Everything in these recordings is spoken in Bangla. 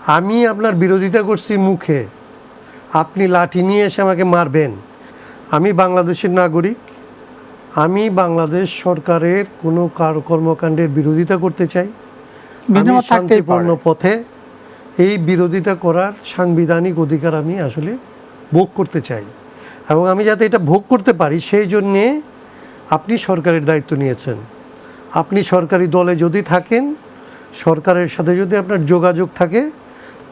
আমি আপনার বিরোধিতা করছি মুখে, আপনি লাঠি নিয়ে এসে আমাকে মারবেন। আমি বাংলাদেশের নাগরিক, আমি বাংলাদেশ সরকারের কোনো কর্মকাণ্ডের বিরোধিতা করতে চাই। আমি শান্তিপূর্ণ পথে এই বিরোধিতা করার সাংবিধানিক অধিকার আমি আসলে ভোগ করতে চাই, এবং আমি যাতে এটা ভোগ করতে পারি সেই জন্যে আপনি সরকারের দায়িত্ব নিয়েছেন। আপনি সরকারি দলে যদি থাকেন, সরকারের সাথে যদি আপনার যোগাযোগ থাকে,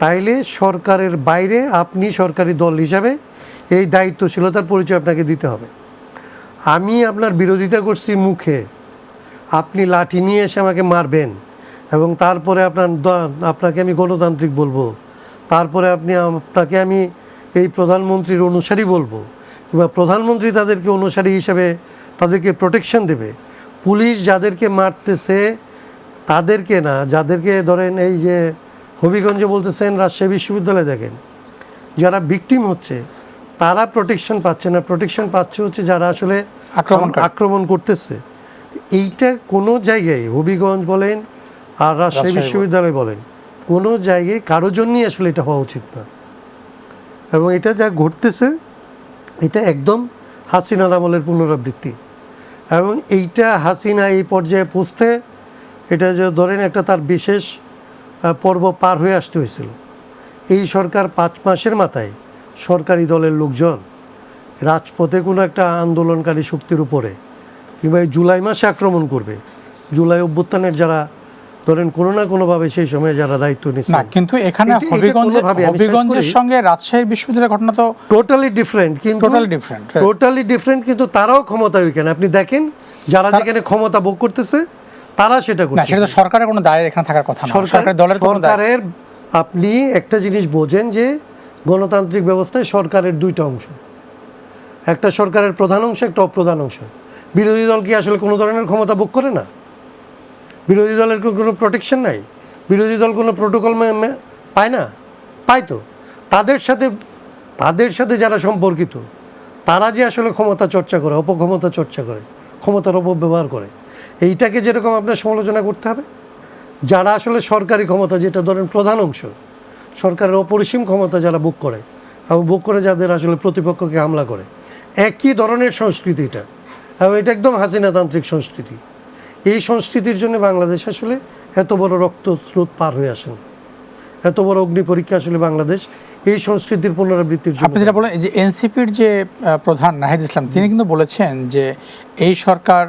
তাইলে সরকারের বাইরে আপনি সরকারি দল হিসাবে এই দায়িত্বশীলতার পরিচয় আপনাকে দিতে হবে। আমি আপনার বিরোধিতা করছি মুখে, আপনি লাঠি নিয়ে এসে আমাকে মারবেন এবং তারপরে আপনাকে আমি গণতান্ত্রিক বলবো, তারপরে আপনাকে আমি এই প্রধানমন্ত্রীর অনুসারী বলবো, কিংবা প্রধানমন্ত্রী তাদেরকে অনুসারী হিসেবে তাদেরকে প্রোটেকশন দেবে। পুলিশ যাদেরকে মারতেছে তাদেরকে না, যাদেরকে ধরেন এই যে হবিগঞ্জে বলতেছেন রাজশাহী বিশ্ববিদ্যালয়ে দেখেন যারা ভিকটিম হচ্ছে তারা প্রোটেকশন পাচ্ছে না, প্রোটেকশন পাচ্ছে হচ্ছে যারা আসলে আক্রমণ করতেছে। এইটা কোনো জায়গায় হবিগঞ্জ বলেন আর রাজশাহী বিশ্ববিদ্যালয় বলেন, কোনো জায়গায় কারোর জন্যই আসলে এটা হওয়া উচিত না। এবং এটা যা ঘটতেছে এটা একদম হাসিনার আমলের পুনরাবৃত্তি, এবং এইটা হাসিনা এই পর্যায়ে পৌঁছতে এটা যে ধরেন একটা তার বিশেষ পর্ব পার হয়ে আসতে হয়েছিল। এই সরকার 5 মাসের মাথায় সরকারি দলের লোকজন রাজপথে কোনো একটা আন্দোলনকারী শক্তির উপরে কিংবা এই জুলাই মাসে আক্রমণ করবে। জুলাই অভ্যুত্থানের যারা ধরেন কোনো না কোনোভাবে সেই সময় যারা দায়িত্ব নিচ্ছে না, কিন্তু এখানে হবিগঞ্জের সঙ্গে রাজশাহী বিশ্ববিদ্যালয়ের ঘটনা তো টোটালি ডিফারেন্ট, কিন্তু টোটালি ডিফারেন্ট, কিন্তু তারাও ক্ষমতায় ওইখানে আপনি দেখেন যারা যেখানে ক্ষমতা ভোগ করতেছে তারা সেটা করছে। সেটা তো সরকারের কোনো দায় এখানে থাকার কথা না, সরকারের দলের সরকারের আপনি একটা জিনিস বোঝেন যে গণতান্ত্রিক ব্যবস্থায় সরকারের দুইটা অংশ, একটা সরকারের প্রধান অংশ, একটা অপ্রধান অংশ। বিরোধী দল কি আসলে কোনো ধরনের ক্ষমতা ভোগ করে না? বিরোধী দলের কোনো প্রোটেকশন নাই? বিরোধী দল কোনো প্রোটোকল পায় না? পায় তো। তাদের সাথে যারা সম্পর্কিত তারা যে আসলে ক্ষমতা চর্চা করে, অপক্ষমতা চর্চা করে, ক্ষমতার অপব্যবহার করে, এইটাকে যেরকম আপনার সমালোচনা করতে হবে। যারা আসলে সরকারি ক্ষমতা, যেটা ধরেন প্রধান অংশ, সরকারের অপরিসীম ক্ষমতা যারা ভোগ করে এবং ভোগ করে যাদের আসলে প্রতিপক্ষকে হামলা করে, একই ধরনের সংস্কৃতি এটা, এবং এটা একদম হাসিনাতান্ত্রিক সংস্কৃতি। এই সংস্কৃতির জন্য বাংলাদেশ আসলে এত বড় রক্তস্রোত পার হয়ে আসেন, এত বড় অগ্নি পরীক্ষা আসলে বাংলাদেশ এই সংস্কৃতির পুনরাবৃত্তির জন্য। আপনি যেটা বলেন যে এনসিপির যে প্রধান নাহিদ ইসলাম, তিনি কিন্তু বলেছেন যে এই সরকার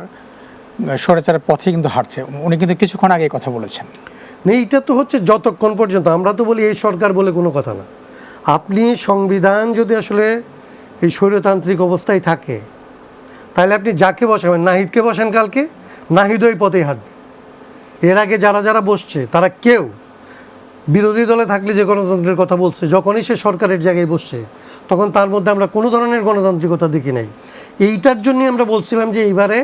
স্বৈরাচারের পথে কিন্তু হাঁটছে। উনি কিন্তু কিছুক্ষণ আগে কথা বলেছেন। না, এইটা তো হচ্ছে যতক্ষণ পর্যন্ত আমরা তো বলি এই সরকার বলে কোনো কথা না। আপনি সংবিধান যদি আসলে এই স্বৈরতান্ত্রিক অবস্থায় থাকে তাহলে আপনি যাকে বসাবেন, নাহিদকে বসান কালকে, নাহিদ ওই পথেই হাঁটবে। এর আগে যারা বসছে তারা কেউ বিরোধী দলে থাকলে যে গণতন্ত্রের কথা বলছে, যখনই সে সরকারের জায়গায় বসছে তখন তার মধ্যে আমরা কোনো ধরনের গণতান্ত্রিকতা দেখি নাই। এইটার জন্যই আমরা বলছিলাম যে এইবারে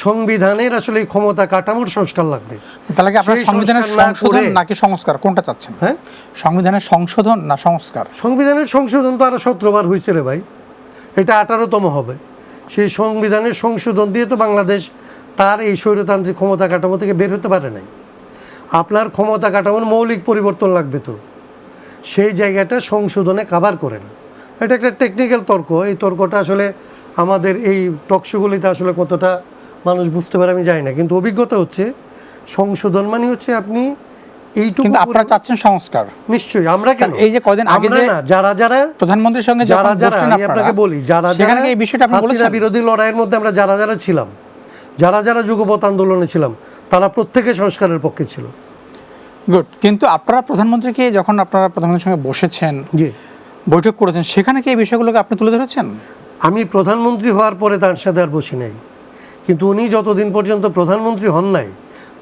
সংবিধানের আসলে ক্ষমতা কাঠামোর সংস্কার লাগবে। তাহলে কি আপনারা সংবিধানের সংশোধন নাকি সংস্কার কোনটা চাচ্ছেন? হ্যাঁ, সংবিধানের সংশোধন না সংস্কার? সংবিধানের সংশোধন তো আরো 17 বার হয়েছে রে ভাই, এটা 18তম হবে। সেই সংবিধানের সংশোধন দিয়ে তো বাংলাদেশ তার এই স্বৈরতান্ত্রিক ক্ষমতা কাঠামো থেকে বের হতে পারে নাই। আপনার ক্ষমতা কাঠামোর মৌলিক পরিবর্তন লাগবে, তো সেই জায়গাটা সংশোধনে কাভার করে না। এটা একটা টেকনিক্যাল তর্ক। এই তর্কটা আসলে আমাদের এই টকশোগুলিতে আসলে কতটা মানুষ বুঝতে পারে আমি জানি না, কিন্তু অভিজ্ঞতা হচ্ছে সংশোধন মানে হচ্ছে আপনি এইটুকু। কিন্তু আপনারা চাচ্ছেন সংস্কার? নিশ্চয়ই। আমরা কেন, এই যে কদিন আগে যে না, যারা প্রধানমন্ত্রীর সঙ্গে আমি আপনাকে বলি, যারা এই বিষয়টা আপনি বলেছেন, হাসিনা বিরোধী লড়াইয়ের মধ্যে আমরা যারা ছিলাম, যারা যুগপৎ আন্দোলনে ছিলাম, তারা প্রত্যেকে সংস্কারের পক্ষে ছিল। গুড। কিন্তু আপনারা প্রধানমন্ত্রীকে যখন আপনারা প্রধানমন্ত্রীর সঙ্গে বসেছেন, জি, বৈঠক করেছেন, সেখানে কি এই বিষয়গুলোকে আপনি তুলে ধরেছেন? আমি প্রধানমন্ত্রী হওয়ার পরে তার সাথে আর বসি নাই, কিন্তু উনি যতদিন পর্যন্ত প্রধানমন্ত্রী হন নাই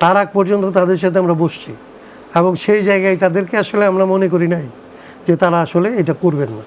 তার আগ পর্যন্ত তাদের সাথে আমরা বসছি, এবং সেই জায়গায় তাদেরকে আসলে আমরা মনে করি নাই যে তারা আসলে এটা করবেন না।